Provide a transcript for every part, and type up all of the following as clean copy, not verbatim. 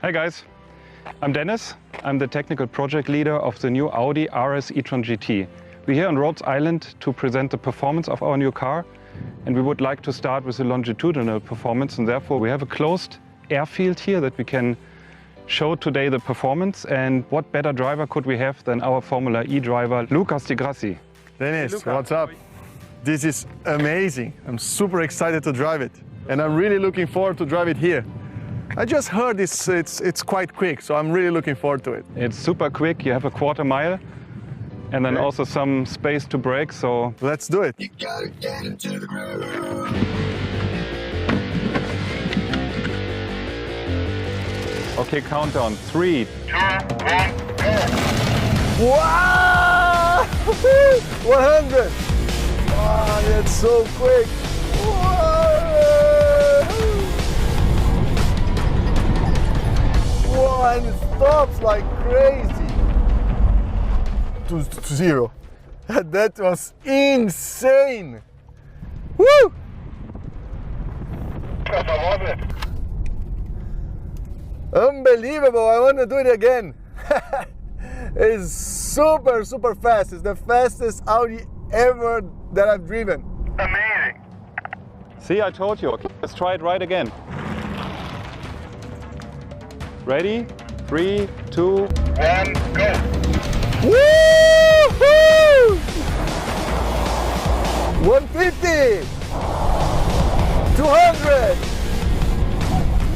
Hi guys, I'm Dennis. I'm the technical project leader of the new Audi RS E-Tron GT. We're here on Rhodes Island to present the performance of our new car, and we would like to start with the longitudinal performance, and therefore we have a closed airfield here that we can show today the performance. And what better driver could we have than our Formula E driver, Lucas di Grassi. Dennis, Lucas, what's up? This is amazing. I'm super excited to drive it, and I'm really looking forward to drive it here. I just heard it's quite quick, so I'm really looking forward to it. It's super quick. You have a quarter mile and then also some space to brake, so let's do it. You gotta get into the groove. okay, countdown. 3, 2, 1, go! Wow! 100! Wow, that's so quick! Wow! Wow, and it stops like crazy. To 0. That was insane! Woo! Unbelievable! I want to do it again. It's super, super fast. It's the fastest Audi ever that I've driven. Amazing! See, I told you. Okay, let's try it right again. Ready? 3, 2, 1, go! Woo-hoo! 150! 200!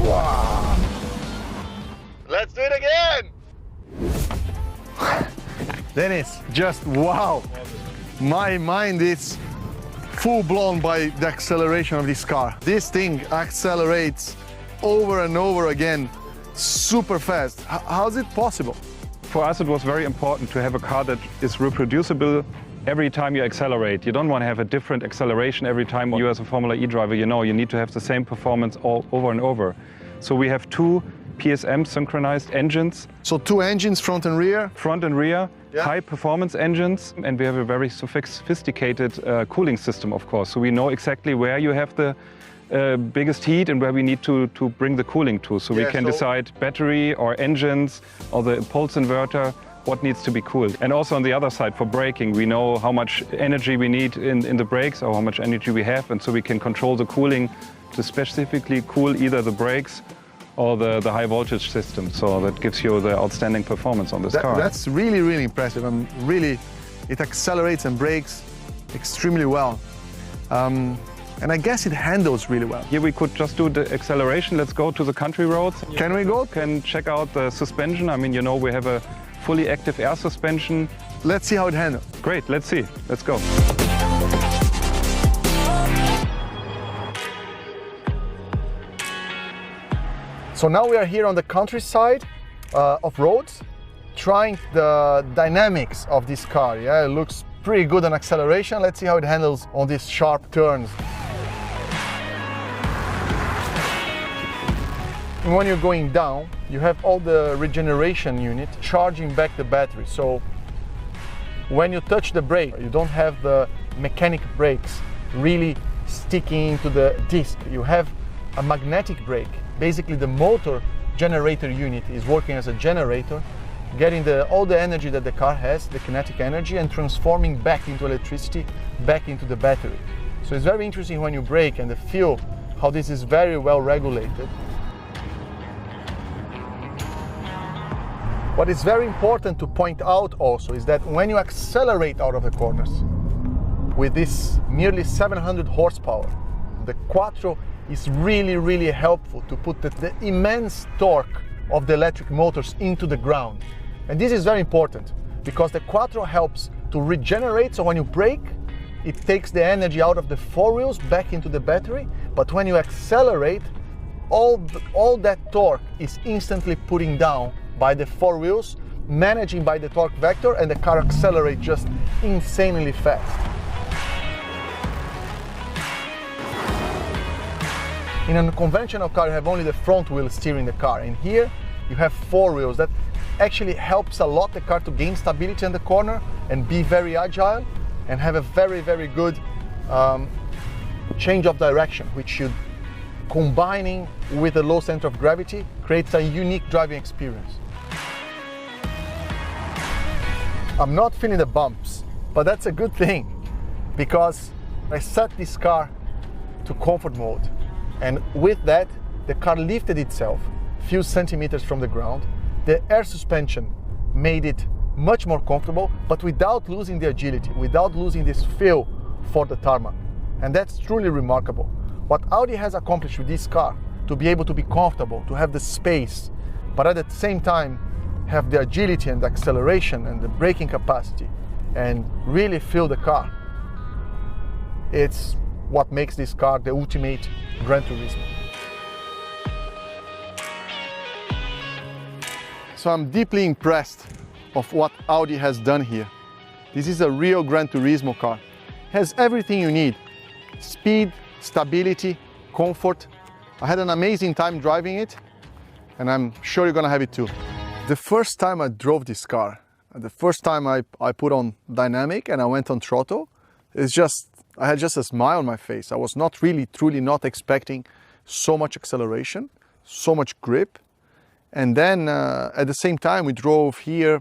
Wow! Let's do it again! Dennis, just wow! My mind is full blown by the acceleration of this car. This thing accelerates over and over again, super fast. How is it possible? For us, it was very important to have a car that is reproducible every time you accelerate. You don't want to have a different acceleration every time you, as a Formula E driver, you know you need to have the same performance all over and over. So we have 2 PSM synchronized engines. So 2 engines, front and rear? Front and rear, yeah. High performance engines, and we have a very sophisticated cooling system, of course. So we know exactly where you have the biggest heat and where we need to bring the cooling to. So we can decide battery or engines or the pulse inverter, what needs to be cooled. And also on the other side, for braking, we know how much energy we need in the brakes or how much energy we have, and so we can control the cooling to specifically cool either the brakes or the high voltage system. So that gives you the outstanding performance on this car. That's really, really impressive. It accelerates and brakes extremely well. And I guess it handles really well. Here we could just do the acceleration. Let's go to the country roads. Can we go? Can check out the suspension. I mean, you know, we have a fully active air suspension. Let's see how it handles. Great, let's see. Let's go. So now we are here on the countryside of Rhodes, trying the dynamics of this car. Yeah, it looks pretty good on acceleration. Let's see how it handles on these sharp turns. And when you're going down, you have all the regeneration unit charging back the battery. So when you touch the brake, you don't have the mechanic brakes really sticking to the disc. You have a magnetic brake. Basically, the motor generator unit is working as a generator, getting all the energy that the car has, the kinetic energy, and transforming back into electricity, back into the battery. So it's very interesting when you brake and the feel how this is very well regulated. What is very important to point out also is that when you accelerate out of the corners with this nearly 700 horsepower, the Quattro is really helpful to put the immense torque of the electric motors into the ground. And this is very important because the Quattro helps to regenerate, so when you brake, it takes the energy out of the four wheels back into the battery, but when you accelerate, all that torque is instantly putting down by the four wheels, managing by the torque vector, and the car accelerates just insanely fast. In a conventional car, you have only the front wheel steering the car, and here you have four wheels. That actually helps a lot the car to gain stability in the corner and be very agile and have a very good change of direction, which should, combining with a low center of gravity, creates a unique driving experience. I'm not feeling the bumps, but that's a good thing because I set this car to comfort mode, and with that the car lifted itself a few centimeters from the ground. The air suspension made it much more comfortable, but without losing the agility, without losing this feel for the tarmac, and that's truly remarkable. What Audi has accomplished with this car, to be able to be comfortable, to have the space, but at the same time have the agility and the acceleration and the braking capacity and really feel the car. It's what makes this car the ultimate Gran Turismo. So I'm deeply impressed of what Audi has done here. This is a real Gran Turismo car. It has everything you need: speed, stability, comfort. I had an amazing time driving it, and I'm sure you're gonna have it too. The first time I drove this car, the first time I put on dynamic and I went on throttle, I had just a smile on my face. I was truly not expecting so much acceleration, so much grip. And then at the same time, we drove here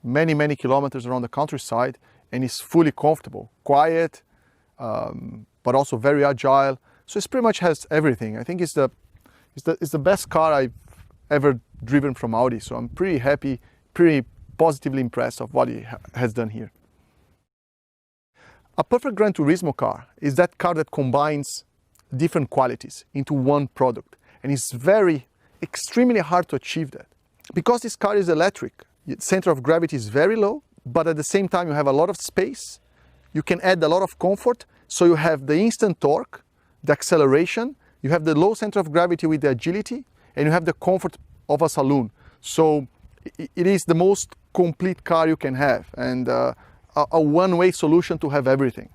many kilometers around the countryside, and it's fully comfortable, quiet, but also very agile. So it pretty much has everything. I think it's the best car I've ever driven from Audi. So I'm pretty happy, pretty positively impressed of what he has done here. A perfect Gran Turismo car is that car that combines different qualities into one product, and it's extremely hard to achieve that. Because this car is electric, its center of gravity is very low, but at the same time you have a lot of space, you can add a lot of comfort, so you have the instant torque, the acceleration, you have the low center of gravity with the agility, and you have the comfort of a saloon. So it is the most complete car you can have, and a one-way solution to have everything.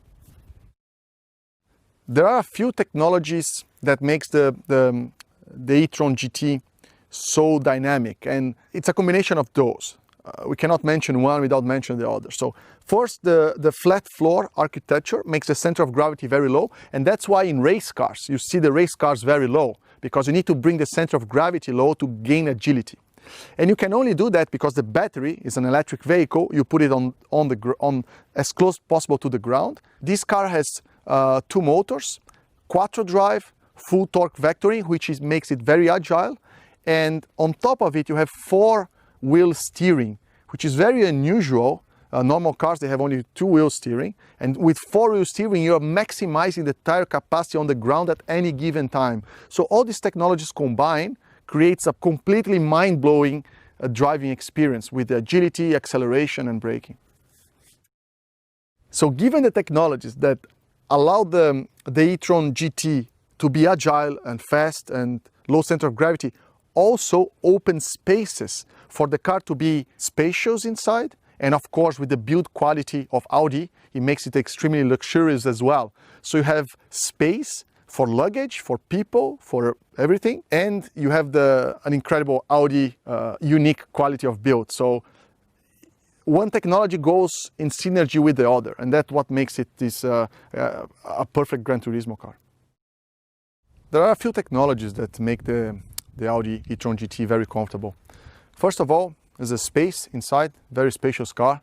There are a few technologies that makes the E-Tron GT so dynamic, and it's a combination of those. We cannot mention one without mentioning the other. So first, the flat floor architecture makes the center of gravity very low, and that's why in race cars you see the race cars very low, because you need to bring the center of gravity low to gain agility. And you can only do that because the battery is an electric vehicle. You put it on as close as possible to the ground. This car has two motors, Quattro drive, full torque vectoring, which makes it very agile. And on top of it, you have four-wheel steering, which is very unusual. Normal cars, they have only two-wheel steering. And with four-wheel steering, you're maximizing the tire capacity on the ground at any given time. So all these technologies combined creates a completely mind-blowing driving experience with the agility, acceleration, and braking. So given the technologies that allow the E-Tron GT to be agile and fast and low center of gravity, also open spaces for the car to be spacious inside, and of course with the build quality of Audi, it makes it extremely luxurious as well. So you have space for luggage, for people, for everything, and you have an incredible Audi unique quality of build. So one technology goes in synergy with the other, and that's what makes it a perfect Gran Turismo car. There are a few technologies that make the Audi e-tron GT very comfortable. First of all, there's a space inside, very spacious car.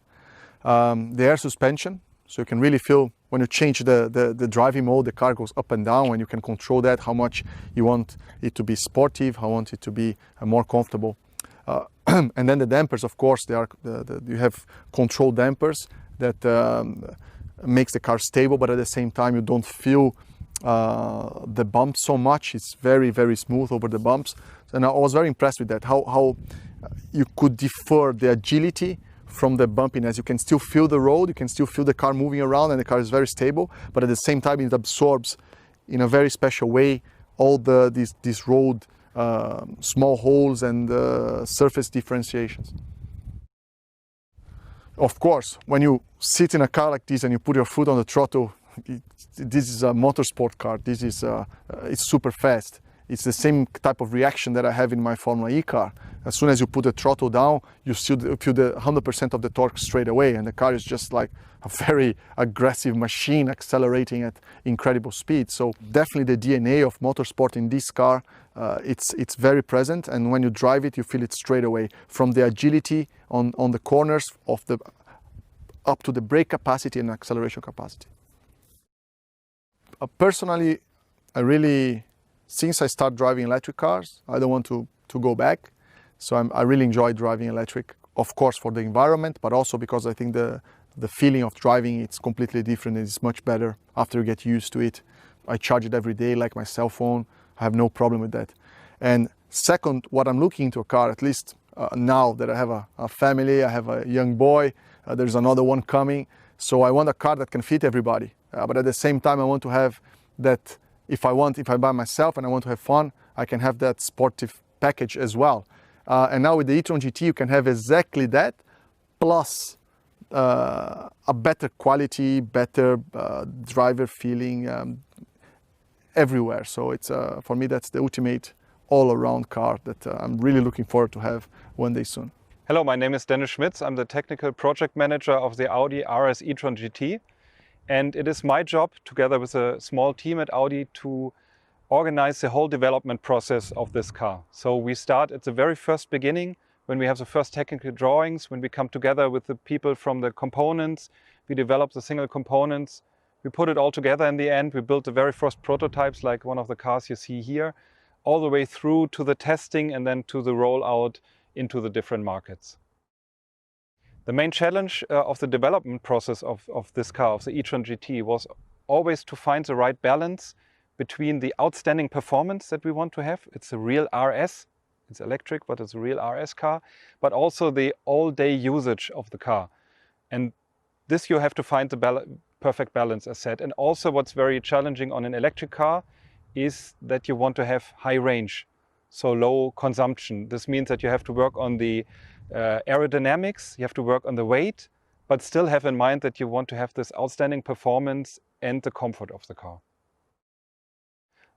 The air suspension, so you can really feel when you change the driving mode, the car goes up and down, and you can control that, how much you want it to be sportive, how you want it to be more comfortable. And then the dampers, of course, they are you have control dampers that makes the car stable, but at the same time you don't feel the bumps so much. It's very, very smooth over the bumps. And I was very impressed with that, how you could defer the agility from the bumpiness. You can still feel the road, you can still feel the car moving around, and the car is very stable, but at the same time it absorbs in a very special way all these road small holes and surface differentiations. Of course, when you sit in a car like this and you put your foot on the throttle, this is a motorsport car. This is it's super fast. It's the same type of reaction that I have in my Formula E car. As soon as you put the throttle down, you feel the 100% of the torque straight away, and the car is just like a very aggressive machine accelerating at incredible speed. So definitely the DNA of motorsport in this car, it's very present, and when you drive it, you feel it straight away, from the agility on the corners of up to the brake capacity and acceleration capacity. Personally, since I started driving electric cars, I don't want to go back. So I really enjoy driving electric, of course, for the environment, but also because I think the feeling of driving, it's completely different. It's much better after you get used to it. I charge it every day like my cell phone. I have no problem with that. And second, what I'm looking into a car, at least now that I have a family, I have a young boy, there's another one coming. So I want a car that can fit everybody. But at the same time, I want to have that, if I buy myself and I want to have fun, I can have that sportive package as well. And now with the e-Tron GT, you can have exactly that, plus a better quality, better driver feeling everywhere. So it's for me, that's the ultimate all-around car that I'm really looking forward to have one day soon. Hello, my name is Dennis Schmitz. I'm the technical project manager of the Audi RS E-Tron GT. And it is my job, together with a small team at Audi, to organize the whole development process of this car. So we start at the very first beginning, when we have the first technical drawings, when we come together with the people from the components, we develop the single components, we put it all together in the end, we build the very first prototypes, like one of the cars you see here, all the way through to the testing and then to the rollout into the different markets. The main challenge of the development process of this car, of the e-Tron GT, was always to find the right balance between the outstanding performance that we want to have. It's a real RS, it's electric, but it's a real RS car, but also the all-day usage of the car. And this you have to find the perfect balance, as said. And also what's very challenging on an electric car is that you want to have high range, so low consumption. This means that you have to work on the aerodynamics, you have to work on the weight, but still have in mind that you want to have this outstanding performance and the comfort of the car.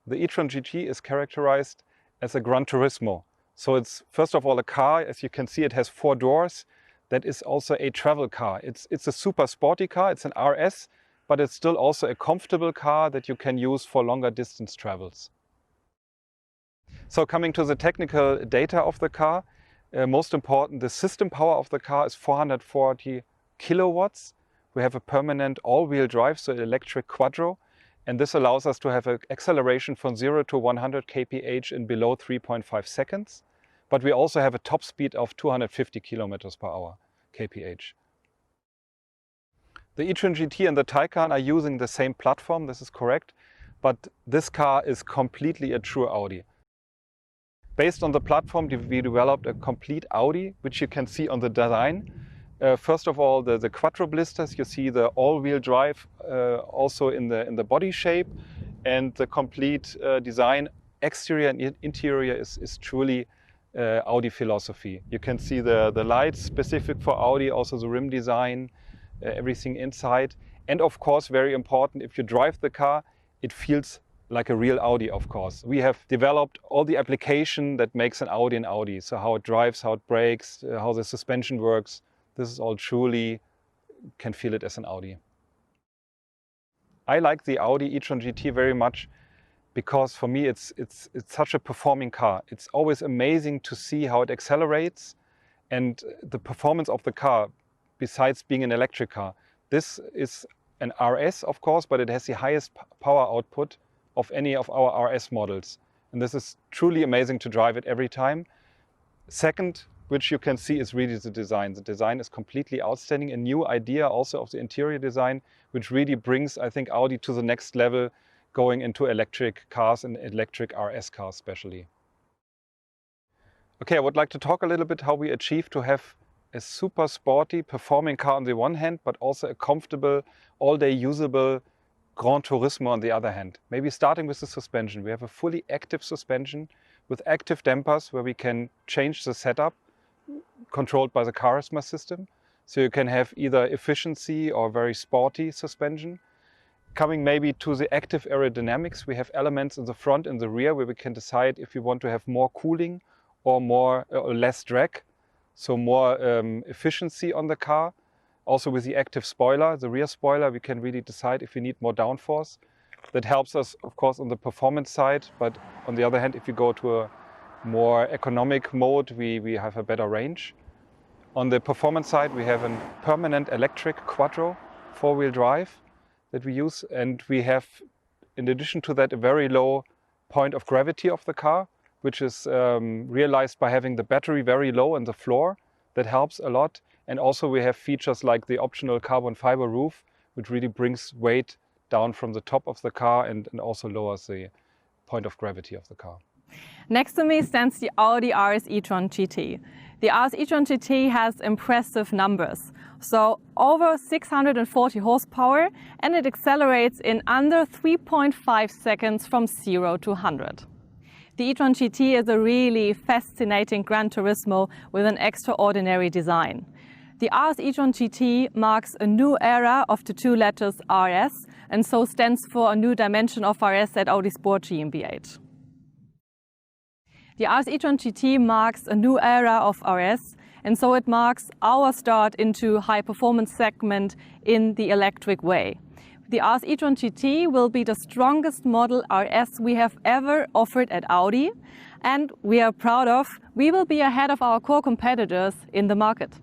The e-Tron GT is characterized as a Gran Turismo. So it's first of all a car, as you can see, it has 4 doors. That is also a travel car. It's a super sporty car, it's an RS, but it's still also a comfortable car that you can use for longer distance travels. So coming to the technical data of the car, most important, the system power of the car is 440 kilowatts. We have a permanent all-wheel drive, so electric quattro, and this allows us to have an acceleration from 0 to 100 kph in below 3.5 seconds. But we also have a top speed of 250 kilometers per hour, kph. The e-Tron GT and the Taycan are using the same platform, this is correct, but this car is completely a true Audi. Based on the platform, we developed a complete Audi, which you can see on the design. First of all, the quattro blisters, you see the all-wheel drive also in the body shape, and the complete design, exterior and interior, is truly Audi philosophy. You can see the lights specific for Audi, also the rim design, everything inside. And of course, very important, if you drive the car, it feels like a real Audi, of course. We have developed all the application that makes an Audi. So how it drives, how it brakes, how the suspension works. This is all truly, can feel it as an Audi. I like the Audi e-Tron GT very much because for me it's such a performing car. It's always amazing to see how it accelerates, and the performance of the car, besides being an electric car, this is an RS, of course, but it has the highest power output of any of our RS models. And this is truly amazing to drive it every time. Second, which you can see, is really the design. The design is completely outstanding. A new idea also of the interior design, which really brings, I think, Audi to the next level, going into electric cars and electric RS cars especially. Okay, I would like to talk a little bit how we achieve to have a super sporty performing car on the one hand, but also a comfortable, all-day usable Gran Turismo on the other hand. Maybe starting with the suspension. We have a fully active suspension with active dampers where we can change the setup controlled by the charisma system. So you can have either efficiency or very sporty suspension. Coming maybe to the active aerodynamics, we have elements in the front and the rear where we can decide if we want to have more cooling or less drag. So more efficiency on the car. Also with the active spoiler, the rear spoiler, we can really decide if we need more downforce. That helps us, of course, on the performance side. But on the other hand, if you go to a more economic mode, we have a better range. On the performance side, we have a permanent electric quattro four-wheel drive that we use. And we have, in addition to that, a very low point of gravity of the car, which is realized by having the battery very low on the floor. That helps a lot. And also we have features like the optional carbon fiber roof, which really brings weight down from the top of the car and also lowers the point of gravity of the car. Next to me stands the Audi RS E-Tron GT. The RS E-Tron GT has impressive numbers. So over 640 horsepower, and it accelerates in under 3.5 seconds from 0 to 100. The E-Tron GT is a really fascinating Gran Turismo with an extraordinary design. The RS E-Tron GT marks a new era of the two letters RS, and so stands for a new dimension of RS at Audi Sport GmbH. The RS E-Tron GT marks a new era of RS, and so it marks our start into high-performance segment in the electric way. The RS E-Tron GT will be the strongest model RS we have ever offered at Audi, and we are proud of, we will be ahead of our core competitors in the market.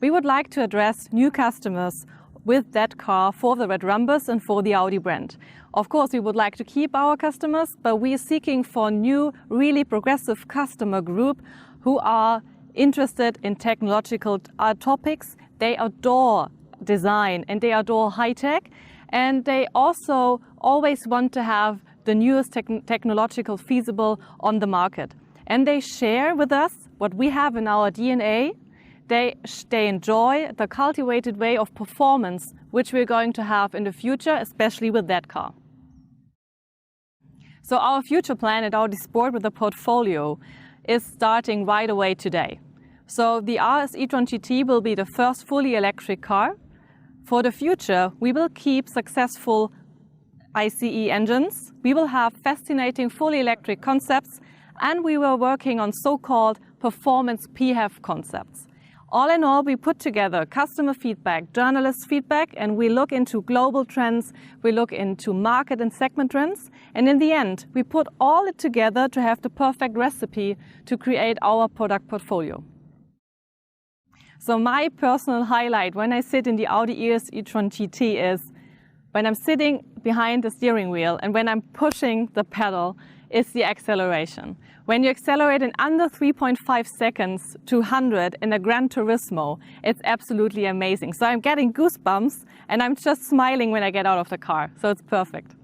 We would like to address new customers with that car for the Red Rhombus and for the Audi brand. Of course, we would like to keep our customers, but we are seeking for new, really progressive customer group who are interested in technological topics. They adore design and they adore high-tech, and they also always want to have the newest technological feasible on the market. And they share with us what we have in our DNA. They enjoy the cultivated way of performance which we're going to have in the future, especially with that car. So our future plan at Audi Sport with the portfolio is starting right away today. So the RS E-Tron GT will be the first fully electric car. For the future, we will keep successful ICE engines. We will have fascinating fully electric concepts, and we were working on so-called performance PHEV concepts. All in all, we put together customer feedback, journalist feedback, and we look into global trends, we look into market and segment trends, and in the end, we put all it together to have the perfect recipe to create our product portfolio. So my personal highlight when I sit in the Audi RS E-Tron GT is when I'm sitting behind the steering wheel and when I'm pushing the pedal, is the acceleration. When you accelerate in under 3.5 seconds to 100 in a Gran Turismo, it's absolutely amazing. So I'm getting goosebumps and I'm just smiling when I get out of the car. So it's perfect.